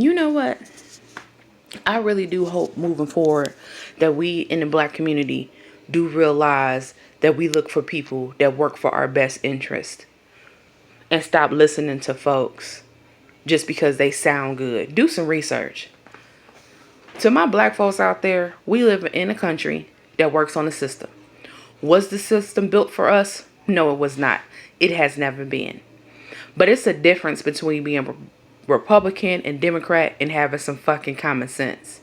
You know what? I really do hope moving forward that we in the black community do realize that we look for people that work for our best interest and stop listening to folks just because they sound good. Do some research. To my black folks out there, we live in a country that works on a system. Was the system built for us? No, it was not. It has never been. But it's a difference between being Republican and Democrat and having some fucking common sense.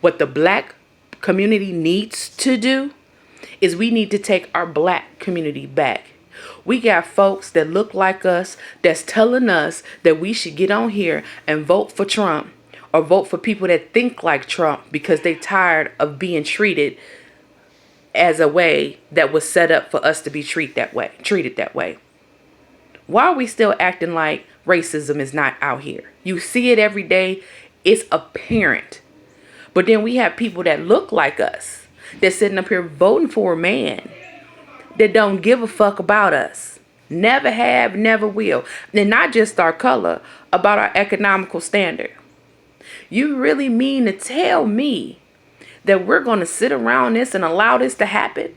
What the black community needs to do is we need to take our black community back. We got folks that look like us that's telling us that we should get on here and vote for Trump or vote for people that think like Trump because they tired of being treated as a way that was set up for us to be treated that way. Why are we still acting like racism is not out here? You see it every day. It's apparent. But then we have people that look like us that's sitting up here voting for a man that don't give a fuck about us. Never have, never will. And not just our color, about our economical standard. You really mean to tell me that we're going to sit around this and allow this to happen?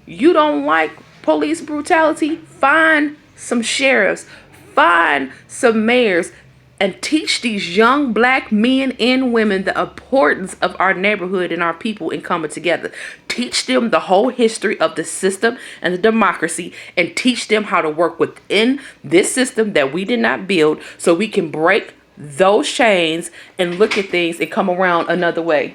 You don't like police brutality? Find some sheriffs, find some mayors, and teach these young black men and women the importance of our neighborhood and our people in coming together. Teach them the whole history of the system and the democracy, and teach them how to work within this system that we did not build so we can break those chains and look at things and come around another way.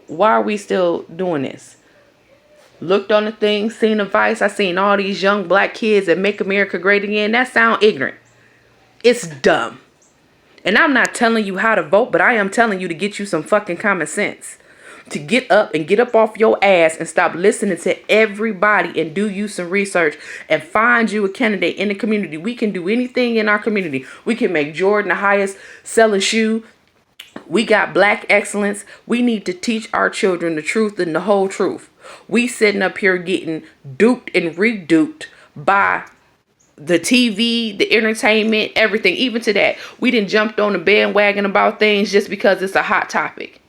Why are we still doing this? Looked on the thing, seen the Vice. I seen all these young black kids that make America great again. That sound ignorant. It's dumb. And I'm not telling you how to vote, but I am telling you to get you some fucking common sense. To get up and get up off your ass and stop listening to everybody and do you some research and find you a candidate in the community. We can do anything in our community. We can make Jordan the highest selling shoe. We got black excellence. We need to teach our children the truth and the whole truth. We sitting up here getting duped and reduped by the TV, the entertainment, everything. Even to that, we done jumped on the bandwagon about things just because it's a hot topic.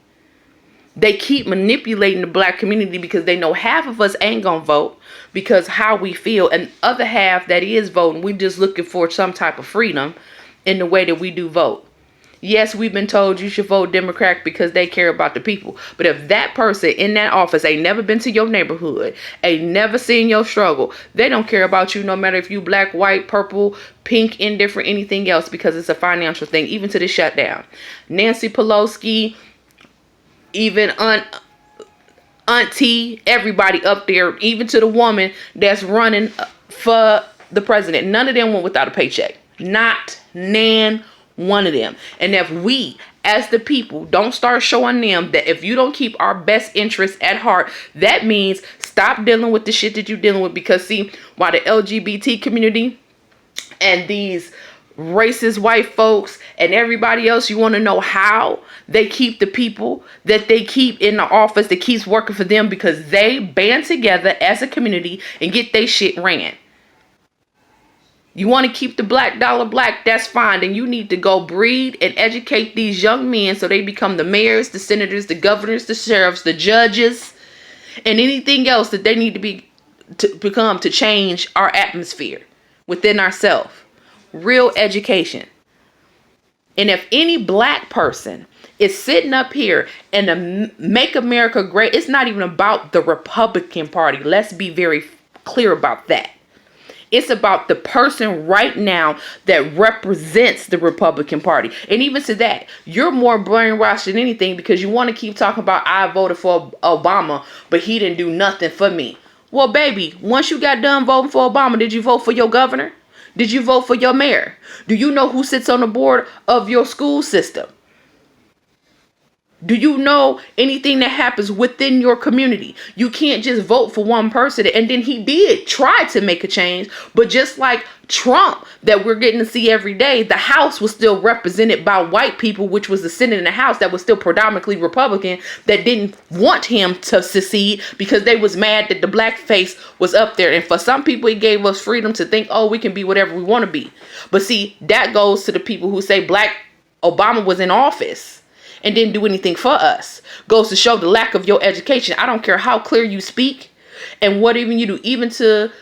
They keep manipulating the black community because they know half of us ain't gonna vote because how we feel, and other half that is voting, we just looking for some type of freedom in the way that we do vote. Yes, we've been told you should vote Democrat because they care about the people. But if that person in that office ain't never been to your neighborhood, ain't never seen your struggle, they don't care about you no matter if you black, white, purple, pink, indifferent, anything else, because it's a financial thing, even to the shutdown. Nancy Pelosi, even Auntie, everybody up there, even to the woman that's running for the president. None of them went without a paycheck. Not one of them. And if we as the people don't start showing them that if you don't keep our best interests at heart, that means stop dealing with the shit that you're dealing with. Because see, while the LGBT community and these racist white folks and everybody else, you want to know how they keep the people that they keep in the office that keeps working for them, because they band together as a community and get their shit ran. You want to keep the black dollar black, that's fine. Then you need to go breed and educate these young men so they become the mayors, the senators, the governors, the sheriffs, the judges, and anything else that they need to become to change our atmosphere within ourselves. Real education. And if any black person is sitting up here and to make America great, it's not even about the Republican Party. Let's be very clear about that. It's about the person right now that represents the Republican Party. And even to that, you're more brainwashed than anything, because you want to keep talking about I voted for Obama, but he didn't do nothing for me. Well, baby, once you got done voting for Obama, did you vote for your governor? Did you vote for your mayor? Do you know who sits on the board of your school system? Do you know anything that happens within your community? You can't just vote for one person. And then he did try to make a change. But just like Trump that we're getting to see every day, the House was still represented by white people, which was the Senate and the House that was still predominantly Republican, that didn't want him to succeed because they was mad that the black face was up there. And for some people, it gave us freedom to think, oh, we can be whatever we want to be. But see, that goes to the people who say Obama was in office and didn't do anything for us. Goes to show the lack of your education. I don't care how clear you speak and what even you do, even to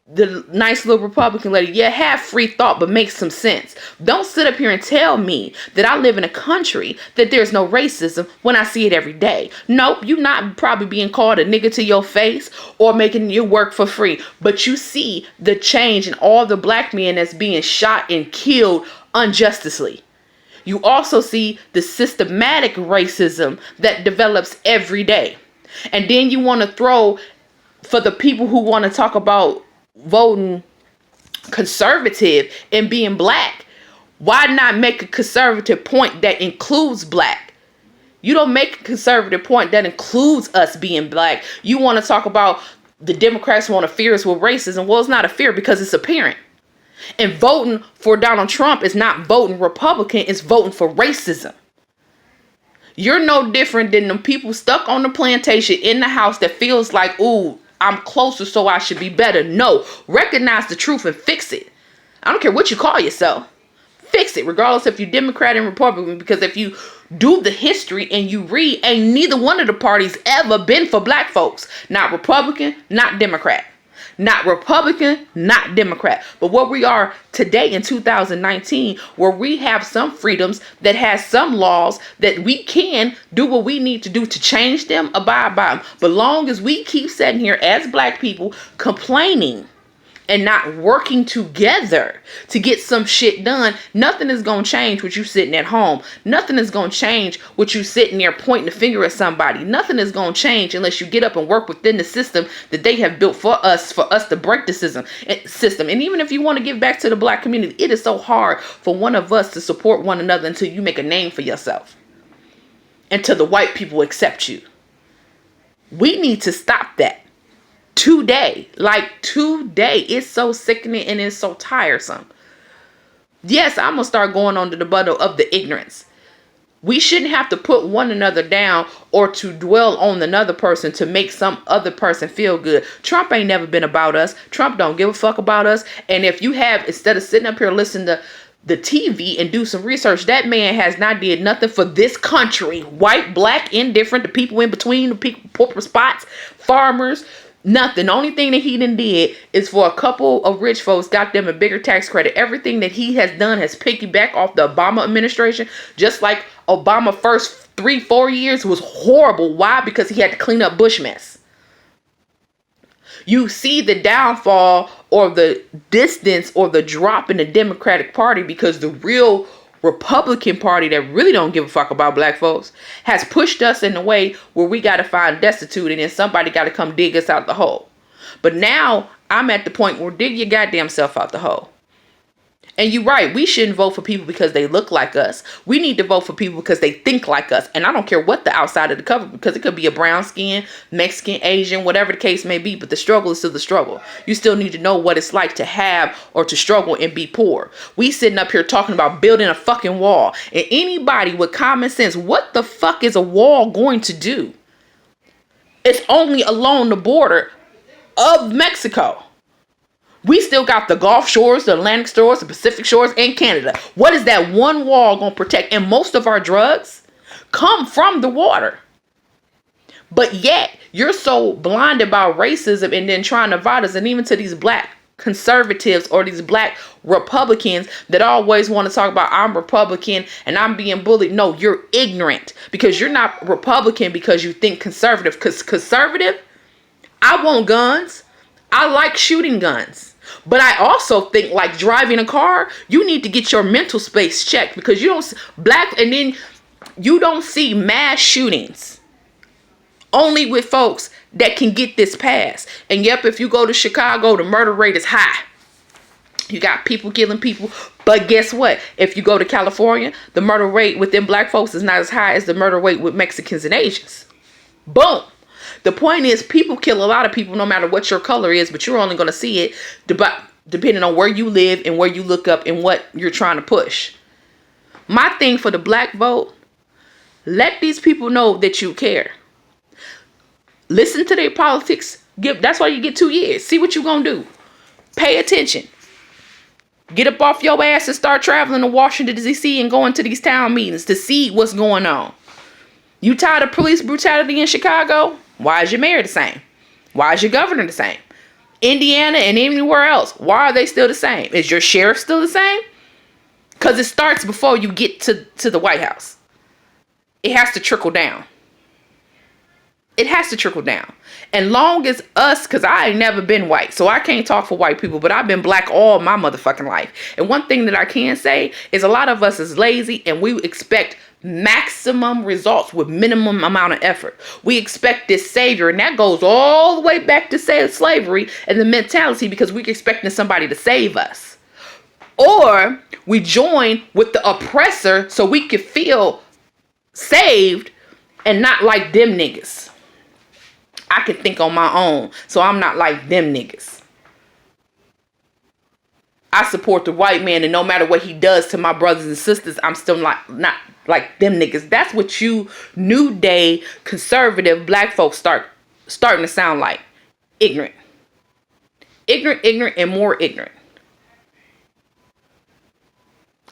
the nice little Republican lady. Yeah, have free thought, but make some sense. Don't sit up here and tell me that I live in a country that there's no racism when I see it every day. Nope, you're not probably being called a nigga to your face or making you work for free. But you see the change in all the black men that's being shot and killed unjustly. You also see the systematic racism that develops every day. And then you want to throw, for the people who want to talk about voting conservative and being black, why not make a conservative point that includes black? You don't make a conservative point that includes us being black. You want to talk about the Democrats want to fear us with racism. Well, it's not a fear because it's apparent. And voting for Donald Trump is not voting Republican, it's voting for racism. You're no different than the people stuck on the plantation in the house that feels like, ooh, I'm closer, so I should be better. No, recognize the truth and fix it. I don't care what you call yourself. Fix it, regardless if you're Democrat and Republican, because if you do the history and you read, ain't neither one of the parties ever been for black folks. Not Republican, not Democrat. Not Republican, not Democrat. But what we are today in 2019, where we have some freedoms, that has some laws that we can do what we need to do to change them, abide by them. But long as we keep sitting here as black people complaining and not working together to get some shit done, nothing is going to change with you sitting at home. Nothing is going to change with you sitting there pointing the finger at somebody. Nothing is going to change unless you get up and work within the system that they have built for us to break the system. And even if you want to give back to the black community, it is so hard for one of us to support one another until you make a name for yourself. Until the white people accept you. We need to stop that. Today. It's so sickening and it's so tiresome. Yes, I'm gonna start going on the rebuttal of the ignorance. We shouldn't have to put one another down or to dwell on another person to make some other person feel good. Trump ain't never been about us. Trump don't give a fuck about us. And if you have, instead of sitting up here listening to the TV and do some research, that man has not did nothing for this country. White, black, indifferent, the people in between, the people, poor spots, farmers, nothing. The only thing that he done did is for a couple of rich folks, got them a bigger tax credit. Everything that he has done has piggybacked off the Obama administration. Just like Obama first 3-4 years was horrible. Why? Because he had to clean up Bush mess. You see the downfall or the distance or the drop in the Democratic Party because the real Republican Party that really don't give a fuck about black folks has pushed us in a way where we got to find destitute and then somebody got to come dig us out the hole. But now I'm at the point where dig your goddamn self out the hole. And you're right, we shouldn't vote for people because they look like us. We need to vote for people because they think like us. And I don't care what the outside of the cover, because it could be a brown skin, Mexican, Asian, whatever the case may be. But the struggle is still the struggle. You still need to know what it's like to have or to struggle and be poor. We sitting up here talking about building a fucking wall. And anybody with common sense, what the fuck is a wall going to do? It's only along the border of Mexico. We still got the Gulf shores, the Atlantic shores, the Pacific shores, and Canada. What is that one wall going to protect? And most of our drugs come from the water. But yet, you're so blinded by racism and then trying to divide us. And even to these black conservatives or these black Republicans that always want to talk about, I'm Republican and I'm being bullied. No, you're ignorant because you're not Republican because you think conservative. Because conservative, I want guns. I like shooting guns. But I also think, like driving a car, you need to get your mental space checked because you don't and then you don't see mass shootings only with folks that can get this pass. And yep, if you go to Chicago, the murder rate is high. You got people killing people. But guess what? If you go to California, the murder rate within black folks is not as high as the murder rate with Mexicans and Asians. Boom. The point is, people kill a lot of people no matter what your color is, but you're only going to see it depending on where you live and where you look up and what you're trying to push. My thing for the black vote, let these people know that you care. Listen to their politics. That's why you get 2 years. See what you're going to do. Pay attention. Get up off your ass and start traveling to Washington, D.C. and going to these town meetings to see what's going on. You tired of police brutality in Chicago? Why is your mayor the same? Why is your governor the same? Indiana and anywhere else, why are they still the same? Is your sheriff still the same? Because it starts before you get to the White House. It has to trickle down. It has to trickle down. And long as us, because I ain't never been white, so I can't talk for white people, but I've been black all my motherfucking life. And one thing that I can say is a lot of us is lazy and we expect maximum results with minimum amount of effort. We expect this savior, and that goes all the way back to slavery and the mentality, because we're expecting somebody to save us. Or we join with the oppressor so we can feel saved and not like them niggas. I can think on my own, so I'm not like them niggas. I support the white man, and no matter what he does to my brothers and sisters, I'm still not like them niggas. That's what you new day conservative black folks starting to sound like. Ignorant, and more ignorant.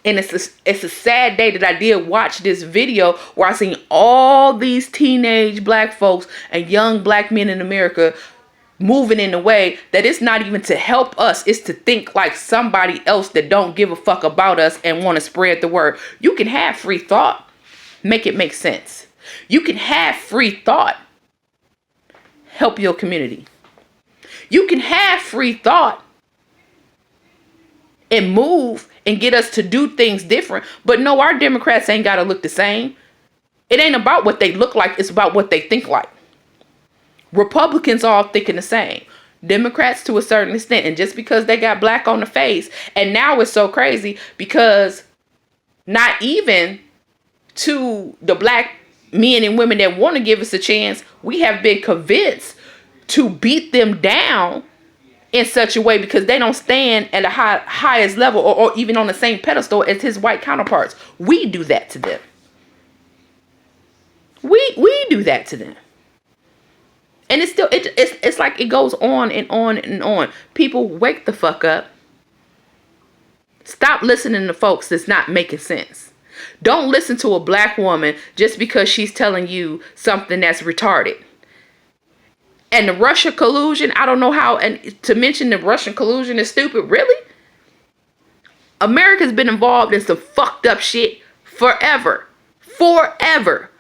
And it's a sad day that I did watch this video where I seen all these teenage black folks and young black men in America moving in a way that it's not even to help us. It's to think like somebody else that don't give a fuck about us and want to spread the word. You can have free thought. Make it make sense. You can have free thought. Help your community. You can have free thought and move and get us to do things different. But no, our Democrats ain't got to look the same. It ain't about what they look like. It's about what they think like. Republicans all thinking the same. Democrats to a certain extent. And just because they got black on the face. And now it's so crazy because not even to the black men and women that want to give us a chance, we have been convinced to beat them down in such a way because they don't stand at a highest level or even on the same pedestal as his white counterparts. We do that to them. We do that to them. And it's still, it's like it goes on and on and on. People, wake the fuck up. Stop listening to folks that's not making sense. Don't listen to a black woman just because she's telling you something that's retarded. And the Russia collusion, I don't know how, and to mention the Russian collusion is stupid. Really? America's been involved in some fucked up shit forever. Forever.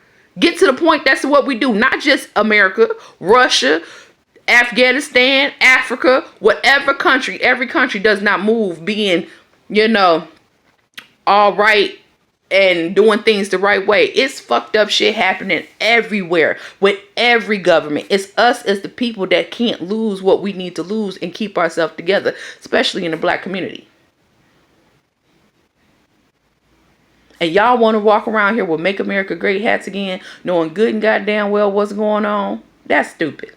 Get to the point, that's what we do. Not just America, Russia, Afghanistan, Africa, whatever country. Every country does not move being, all right and doing things the right way. It's fucked up shit happening everywhere with every government. It's us as the people that can't lose what we need to lose and keep ourselves together, especially in the black community. And y'all want to walk around here with Make America Great hats again, knowing good and goddamn well what's going on? That's stupid.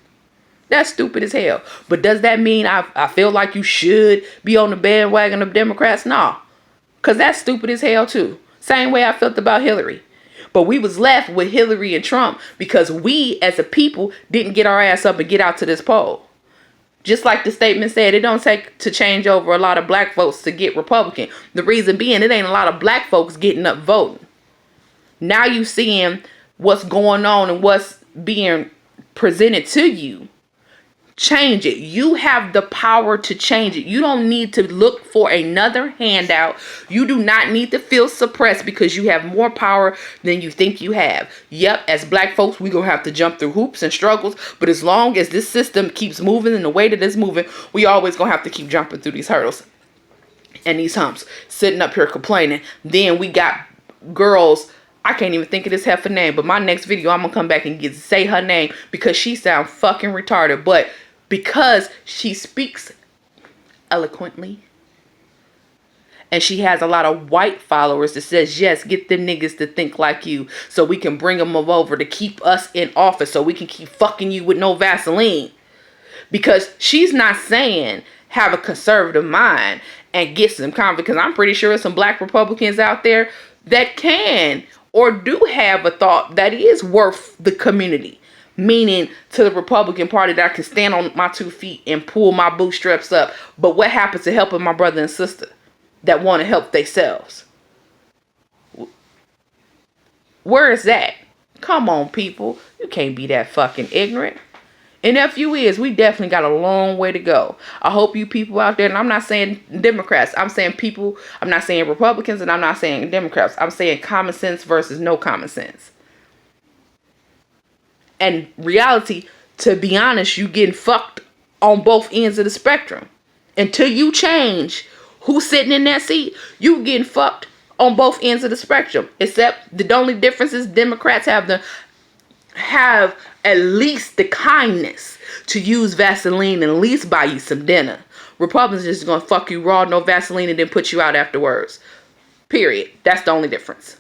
That's stupid as hell. But does that mean I feel like you should be on the bandwagon of Democrats? No. Because that's stupid as hell too. Same way I felt about Hillary. But we was left with Hillary and Trump because we as a people didn't get our ass up and get out to this poll. Just like the statement said, it don't take to change over a lot of black votes to get Republican. The reason being, it ain't a lot of black folks getting up voting. Now you seeing what's going on and what's being presented to you. Change it. You have the power to change it. You don't need to look for another handout. You do not need to feel suppressed because you have more power than you think you have. Yep, as black folks, we're going to have to jump through hoops and struggles. But as long as this system keeps moving in the way that it's moving, we always going to have to keep jumping through these hurdles and these humps. Sitting up here complaining. Then we got girls. I can't even think of this heifer name. But my next video, I'm going to come back and say her name because she sounds fucking retarded. But because she speaks eloquently And she has a lot of white followers that says, yes, get them niggas to think like you so we can bring them over to keep us in office so we can keep fucking you with no Vaseline. Because she's not saying have a conservative mind and get some confidence. Because I'm pretty sure there's some black Republicans out there that can or do have a thought that is worth the community. Meaning to the Republican Party that I can stand on my 2 feet and pull my bootstraps up. But what happens to helping my brother and sister that want to help themselves? Where is that? Come on, people. You can't be that fucking ignorant. And if you is, we definitely got a long way to go. I hope you people out there, and I'm not saying Democrats, I'm saying people, I'm not saying Republicans, and I'm not saying Democrats. I'm saying common sense versus no common sense. And reality, to be honest, you getting fucked on both ends of the spectrum. Until you change who's sitting in that seat, you getting fucked on both ends of the spectrum. Except the only difference is Democrats have at least the kindness to use Vaseline and at least buy you some dinner. Republicans just gonna fuck you raw, no Vaseline, and then put you out afterwards. Period. That's the only difference.